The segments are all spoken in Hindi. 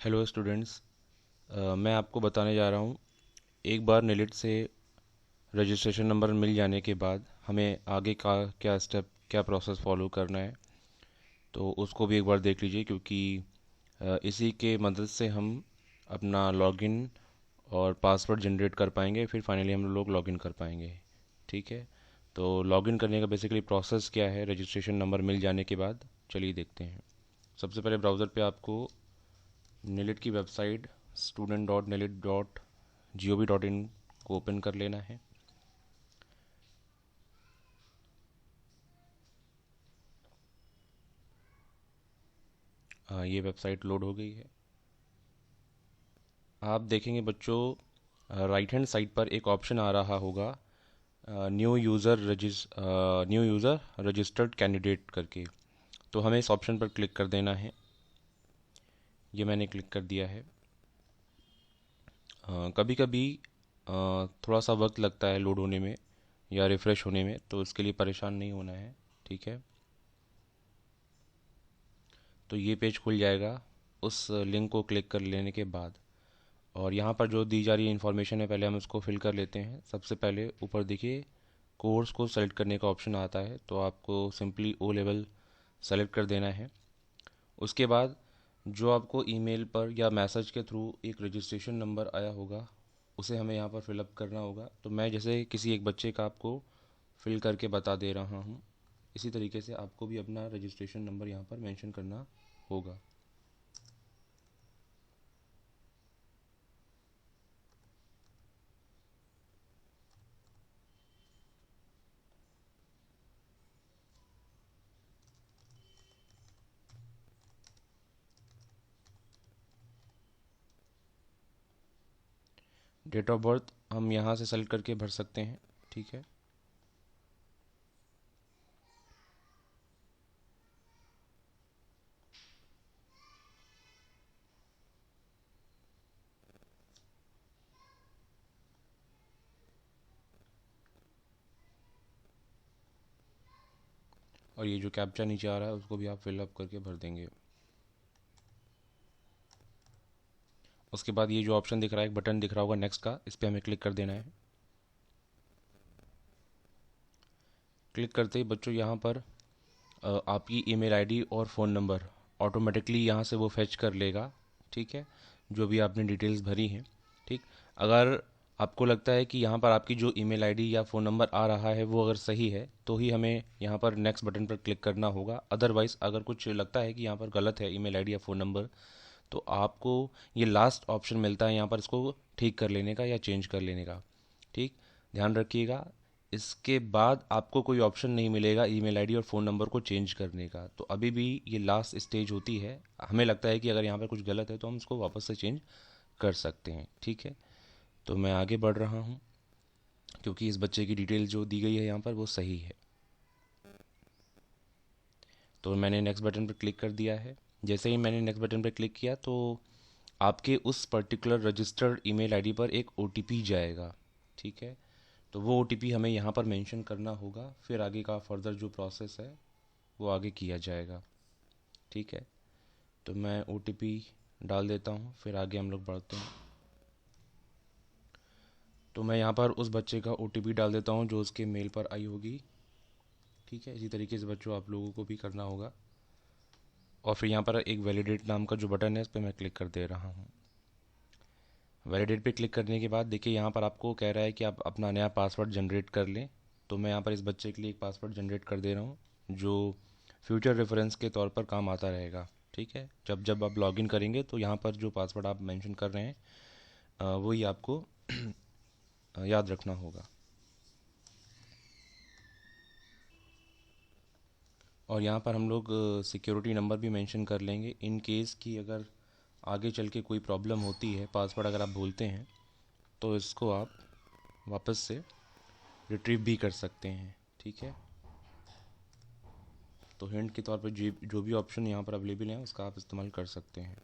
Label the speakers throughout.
Speaker 1: Hello students. मैं आपको बताने जा रहा हूँ। एक बार नेलिट से रजिस्ट्रेशन नंबर मिल जाने के बाद हमें आगे का क्या स्टेप क्या प्रोसेस फॉलो करना है, तो उसको भी एक बार देख लीजिए, क्योंकि इसी के मदद से हम अपना लॉगिन और पासवर्ड जनरेट कर पाएंगे, फिर फाइनली हम लोग लॉगिन कर पाएंगे। ठीक है। तो लॉगिन करने का बेसिकली प्रोसेस क्या है रजिस्ट्रेशन नंबर मिल जाने के बाद, चलिए देखते हैं। सबसे पहले ब्राउज़र पे आपको नेलिट की वेबसाइट student.nelit.gov.in को ओपन कर लेना है। ये वेबसाइट लोड हो गई है। आप देखेंगे बच्चों, राइट हैंड साइड पर एक ऑप्शन आ रहा होगा, न्यू यूज़र रजिस्टर्ड कैंडिडेट करके। तो हमें इस ऑप्शन पर क्लिक कर देना है। ये मैंने क्लिक कर दिया है। कभी कभी थोड़ा सा वक्त लगता है लोड होने में या रिफ़्रेश होने में, तो इसके लिए परेशान नहीं होना है। ठीक है। तो ये पेज खुल जाएगा उस लिंक को क्लिक कर लेने के बाद। और यहाँ पर जो दी जा रही इन्फॉर्मेशन है, पहले हम उसको फिल कर लेते हैं। सबसे पहले ऊपर देखिए कोर्स को सेलेक्ट करने का ऑप्शन आता है, तो आपको सिंपली ओ लेवल सेलेक्ट कर देना है। उसके बाद जो आपको ईमेल पर या मैसेज के थ्रू एक रजिस्ट्रेशन नंबर आया होगा, उसे हमें यहाँ पर फिलअप करना होगा। तो मैं जैसे किसी एक बच्चे का आपको फिल करके बता दे रहा हूँ, इसी तरीके से आपको भी अपना रजिस्ट्रेशन नंबर यहाँ पर मेंशन करना होगा। डेट ऑफ बर्थ हम यहाँ से सेलेक्ट करके भर सकते हैं। ठीक है। और ये जो कैप्चा नीचे आ रहा है उसको भी आप फिलअप करके भर देंगे। उसके बाद ये जो ऑप्शन दिख रहा है, एक बटन दिख रहा होगा नेक्स्ट का, इस पर हमें क्लिक कर देना है। क्लिक करते ही बच्चों यहाँ पर आपकी ईमेल आईडी और फ़ोन नंबर ऑटोमेटिकली यहाँ से वो फेच कर लेगा। ठीक है। जो भी आपने डिटेल्स भरी हैं। ठीक। अगर आपको लगता है कि यहाँ पर आपकी जो ईमेल आईडी या फ़ोन नंबर आ रहा है वो अगर सही है, तो ही हमें यहाँ पर नेक्स्ट बटन पर क्लिक करना होगा। अदरवाइज़ अगर कुछ लगता है कि यहाँ पर गलत है ईमेल आईडी या फ़ोन नंबर, तो आपको ये लास्ट ऑप्शन मिलता है यहाँ पर इसको ठीक कर लेने का या चेंज कर लेने का। ठीक। ध्यान रखिएगा, इसके बाद आपको कोई ऑप्शन नहीं मिलेगा ईमेल आईडी और फ़ोन नंबर को चेंज करने का। तो अभी भी ये लास्ट स्टेज होती है। हमें लगता है कि अगर यहाँ पर कुछ गलत है तो हम इसको वापस से चेंज कर सकते हैं। ठीक है। तो मैं आगे बढ़ रहा हूँ, क्योंकि इस बच्चे की डिटेल जो दी गई है यहाँ पर वो सही है। तो मैंने नेक्स्ट बटन पर क्लिक कर दिया है। जैसे ही मैंने नेक्स्ट बटन पर क्लिक किया, तो आपके उस पर्टिकुलर रजिस्टर्ड ईमेल आईडी पर एक ओटीपी जाएगा। ठीक है। तो वो ओटीपी हमें यहाँ पर मेंशन करना होगा, फिर आगे का फर्दर जो प्रोसेस है वो आगे किया जाएगा। ठीक है। तो मैं ओटीपी डाल देता हूँ, फिर आगे हम लोग बढ़ते हैं। तो मैं यहाँ पर उस बच्चे का ओटीपी डाल देता हूँ जो उसके मेल पर आई होगी। ठीक है। इसी तरीके से बच्चों आप लोगों को भी करना होगा। और फिर यहाँ पर एक वैलिडेट नाम का जो बटन है, इस पर मैं क्लिक कर दे रहा हूँ। वैलिडेट पे क्लिक करने के बाद देखिए यहाँ पर आपको कह रहा है कि आप अपना नया पासवर्ड जनरेट कर लें। तो मैं यहाँ पर इस बच्चे के लिए एक पासवर्ड जनरेट कर दे रहा हूँ, जो फ्यूचर रेफरेंस के तौर पर काम आता रहेगा। ठीक है। जब जब आप लॉगिन करेंगे तो यहाँ पर जो पासवर्ड आप मेंशन कर रहे हैं, वही आपको याद रखना होगा। और यहाँ पर हम लोग सिक्योरिटी नंबर भी मेंशन कर लेंगे, इन केस कि अगर आगे चल के कोई प्रॉब्लम होती है, पासवर्ड अगर आप भूलते हैं, तो इसको आप वापस से रिट्रीव भी कर सकते हैं। ठीक है। तो हिंट के तौर पर जो भी ऑप्शन यहाँ पर अवेलेबल हैं उसका आप इस्तेमाल कर सकते हैं।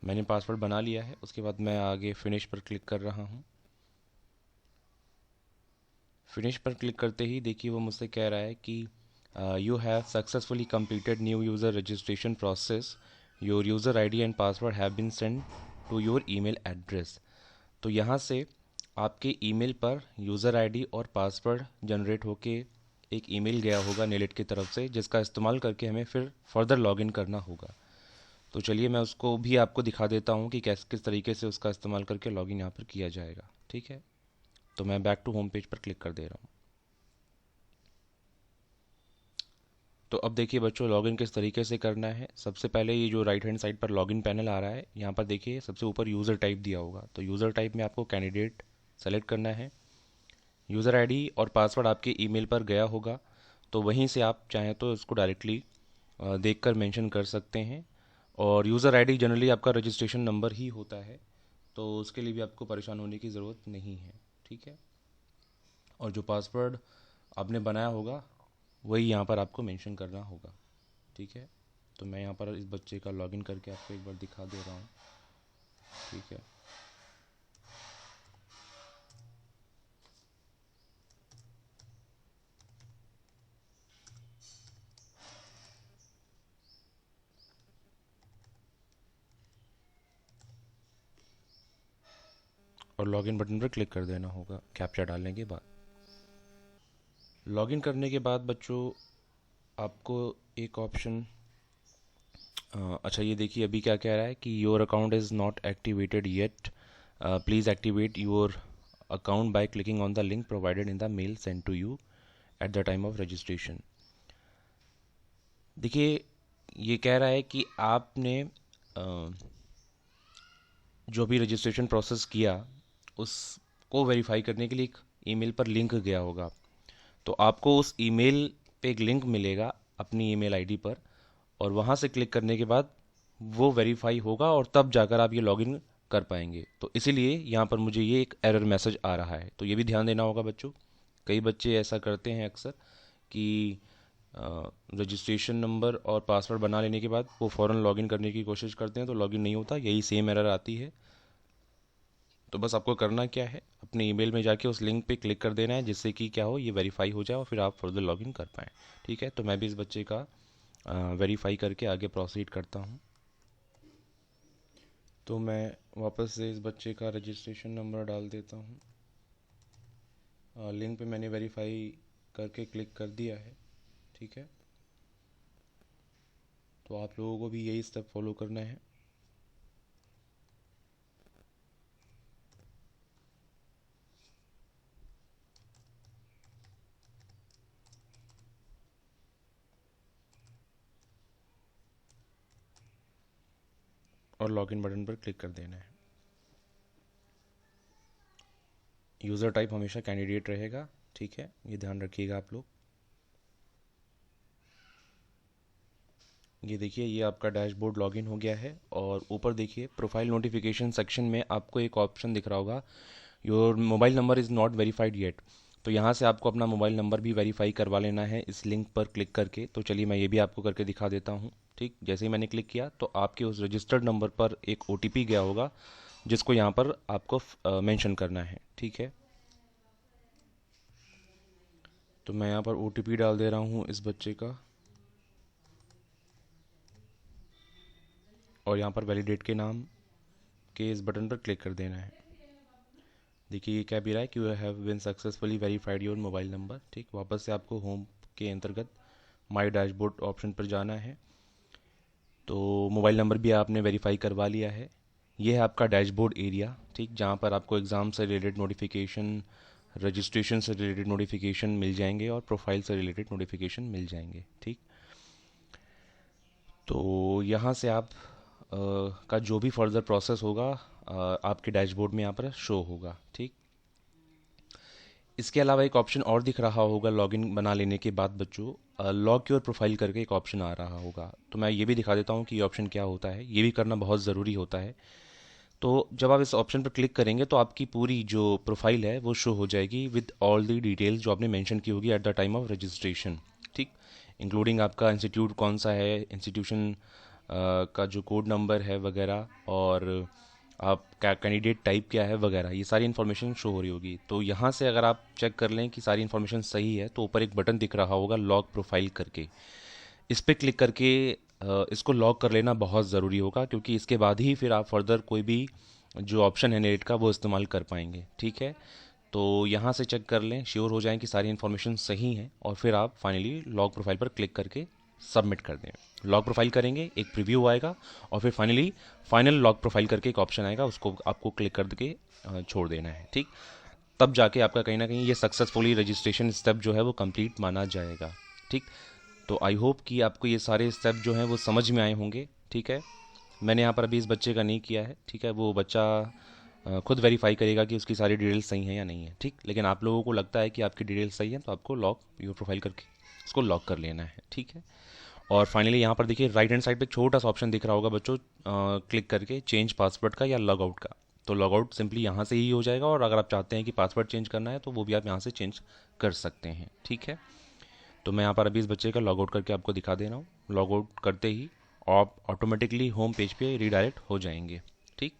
Speaker 1: मैंने पासवर्ड बना लिया है। उसके बाद मैं आगे फिनिश पर क्लिक कर रहा हूँ। फिनिश पर क्लिक करते ही देखिए वो मुझसे कह रहा है कि You have successfully completed new user registration process. Your user ID and password have been sent to your email address. तो यहाँ से आपके ईमेल पर यूज़र आईडी और पासवर्ड जनरेट होके एक ईमेल गया होगा नेलेट की तरफ से, जिसका इस्तेमाल करके हमें फिर फर्दर लॉगिन करना होगा। तो चलिए मैं उसको भी आपको दिखा देता हूँ कि किस तरीके से उसका इस्तेमाल करके लॉगिन यहाँ पर किया जाएगा। ठीक है, तो मैं बैक टू होम पेज पर क्लिक कर दे रहा हूँ। तो अब देखिए बच्चों, लॉगिन किस तरीके से करना है। सबसे पहले ये जो राइट हैंड साइड पर लॉगिन पैनल आ रहा है, यहाँ पर देखिए सबसे ऊपर यूज़र टाइप दिया होगा। तो यूज़र टाइप में आपको कैंडिडेट सेलेक्ट करना है। यूज़र आईडी और पासवर्ड आपके ईमेल पर गया होगा, तो वहीं से आप चाहें तो इसको डायरेक्टली देखकर मेंशन कर सकते हैं। और यूज़र आईडी जनरली आपका रजिस्ट्रेशन नंबर ही होता है, तो उसके लिए भी आपको परेशान होने की ज़रूरत नहीं है। ठीक है, और जो पासवर्ड आपने बनाया होगा वही यहाँ पर आपको मेंशन करना होगा। ठीक है, तो मैं यहाँ पर इस बच्चे का लॉगिन करके आपको एक बार दिखा दे रहा हूँ। ठीक है, और लॉगिन बटन पर क्लिक कर देना होगा कैप्चा डालने के बाद। लॉगिन करने के बाद बच्चों आपको एक ऑप्शन, अच्छा ये देखिए अभी क्या कह रहा है कि your account is not activated yet, please activate your account by clicking on the link provided in the mail send to you at the time of registration. देखिए ये कह रहा है कि आपने जो भी रजिस्ट्रेशन प्रोसेस किया उसको वेरीफाई करने के लिए एक ईमेल पर लिंक गया होगा। तो आपको उस ईमेल पे एक लिंक मिलेगा अपनी ईमेल आईडी पर, और वहाँ से क्लिक करने के बाद वो वेरीफाई होगा और तब जाकर आप ये लॉगिन कर पाएंगे। तो इसीलिए यहाँ पर मुझे ये एक एरर मैसेज आ रहा है, तो ये भी ध्यान देना होगा बच्चों। कई बच्चे ऐसा करते हैं अक्सर कि रजिस्ट्रेशन नंबर और पासवर्ड बना लेने के बाद वो फ़ौरन लॉगिन करने की कोशिश करते हैं, तो लॉगिन नहीं होता, यही सेम एरर आती है। तो बस आपको करना क्या है, अपने ईमेल में जाके उस लिंक पे क्लिक कर देना है, जिससे कि क्या हो, ये वेरीफाई हो जाए और फिर आप फर्दर लॉगिन कर पाएँ। ठीक है, तो मैं भी इस बच्चे का वेरीफाई करके आगे प्रोसीड करता हूँ। तो मैं वापस से इस बच्चे का रजिस्ट्रेशन नंबर डाल देता हूँ। लिंक पे मैंने वेरीफाई करके क्लिक कर दिया है। ठीक है, तो आप लोगों को भी यही स्टेप फॉलो करना है। और लॉगिन बटन पर क्लिक कर देना है। यूज़र टाइप हमेशा कैंडिडेट रहेगा। ठीक है, ये ध्यान रखिएगा आप लोग। ये देखिए ये आपका डैशबोर्ड लॉगिन हो गया है, और ऊपर देखिए प्रोफाइल नोटिफिकेशन सेक्शन में आपको एक ऑप्शन दिख रहा होगा, your mobile number is not verified yet. तो यहाँ से आपको अपना मोबाइल नंबर भी वेरीफाई करवा लेना है इस लिंक पर क्लिक करके। तो चलिए मैं ये भी आपको करके दिखा देता हूँ। ठीक, जैसे ही मैंने क्लिक किया तो आपके उस रजिस्टर्ड नंबर पर एक OTP गया होगा, जिसको यहाँ पर आपको मेंशन करना है। ठीक है, तो मैं यहाँ पर OTP डाल दे रहा हूँ इस बच्चे का, और यहाँ पर वैलिडेट के नाम के इस बटन पर क्लिक कर देना है। देखिए ये क्या भी रहा है कि you have been successfully verified your mobile number. ठीक, वापस से आपको होम के अंतर्गत माई डैशबोर्ड ऑप्शन पर जाना है। तो मोबाइल नंबर भी आपने वेरीफाई करवा लिया है। ये है आपका डैशबोर्ड एरिया। ठीक, जहाँ पर आपको एग्ज़ाम से रिलेटेड नोटिफिकेशन, रजिस्ट्रेशन से रिलेटेड नोटिफिकेशन मिल जाएंगे और प्रोफाइल से रिलेटेड नोटिफिकेशन मिल जाएंगे। ठीक, तो यहाँ से आप का जो भी फर्दर प्रोसेस होगा आपके डैशबोर्ड में यहाँ पर शो होगा। ठीक, इसके अलावा एक ऑप्शन और दिख रहा होगा लॉगिन बना लेने के बाद बच्चों, लॉग योर प्रोफाइल करके एक ऑप्शन आ रहा होगा। तो मैं ये भी दिखा देता हूँ कि ये ऑप्शन क्या होता है, ये भी करना बहुत ज़रूरी होता है। तो जब आप इस ऑप्शन पर क्लिक करेंगे तो आपकी पूरी जो प्रोफाइल है वो शो हो जाएगी विद ऑल दी डिटेल्स जो आपने मेंशन की होगी eight the time of registration. ठीक, इंक्लूडिंग आपका इंस्टीट्यूट कौन सा है, इंस्टीट्यूशन का जो कोड नंबर है वगैरह, और आप क्या कैंडिडेट टाइप क्या है वगैरह, ये सारी इन्फॉर्मेशन शो हो रही होगी। तो यहाँ से अगर आप चेक कर लें कि सारी इन्फॉर्मेशन सही है तो ऊपर एक बटन दिख रहा होगा लॉग प्रोफाइल करके, इस पर क्लिक करके इसको लॉक कर लेना बहुत ज़रूरी होगा, क्योंकि इसके बाद ही फिर आप फर्दर कोई भी जो ऑप्शन है नेट का वो इस्तेमाल कर पाएंगे। ठीक है, तो यहाँ से चेक कर लें, श्योर हो जाएं कि सारी इन्फॉर्मेशन सही है, और फिर आप फाइनली लॉग प्रोफाइल पर क्लिक करके सबमिट कर दें। लॉग प्रोफाइल करेंगे, एक प्रीव्यू आएगा, और फिर फाइनली फाइनल लॉग प्रोफाइल करके एक ऑप्शन आएगा, उसको आपको क्लिक करके छोड़ देना है। ठीक, तब जाके आपका कहीं ना कहीं ये सक्सेसफुली रजिस्ट्रेशन स्टेप जो है वो कंप्लीट माना जाएगा। ठीक, तो आई होप कि आपको ये सारे स्टेप जो हैं वो समझ में आए होंगे। ठीक है, मैंने यहाँ पर अभी इस बच्चे का नहीं किया है। ठीक है, वो बच्चा खुद वेरीफाई करेगा कि उसकी सारी डिटेल्स सही हैं या नहीं है। ठीक, लेकिन आप लोगों को लगता है कि आपकी डिटेल्स सही है तो आपको लॉक योर प्रोफाइल करके इसको लॉक कर लेना है। ठीक है, और फाइनली यहाँ पर देखिए राइट हैंड साइड पे छोटा सा ऑप्शन दिख रहा होगा बच्चों, क्लिक करके चेंज पासवर्ड का या लॉग आउट का। तो लॉग आउट सिंपली यहाँ से ही हो जाएगा, और अगर आप चाहते हैं कि पासवर्ड चेंज करना है तो वो भी आप यहाँ से चेंज कर सकते हैं। ठीक है, तो मैं यहाँ पर अभी इस बच्चे का लॉग आउट करके आपको दिखा दे रहा हूँ। लॉग आउट करते ही आप ऑटोमेटिकली होम पेज पे रीडायरेक्ट हो जाएंगे। ठीक,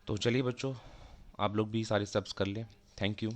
Speaker 1: तो चलिए बच्चों, आप लोग भी सारे स्टेप्स कर लें। Thank you.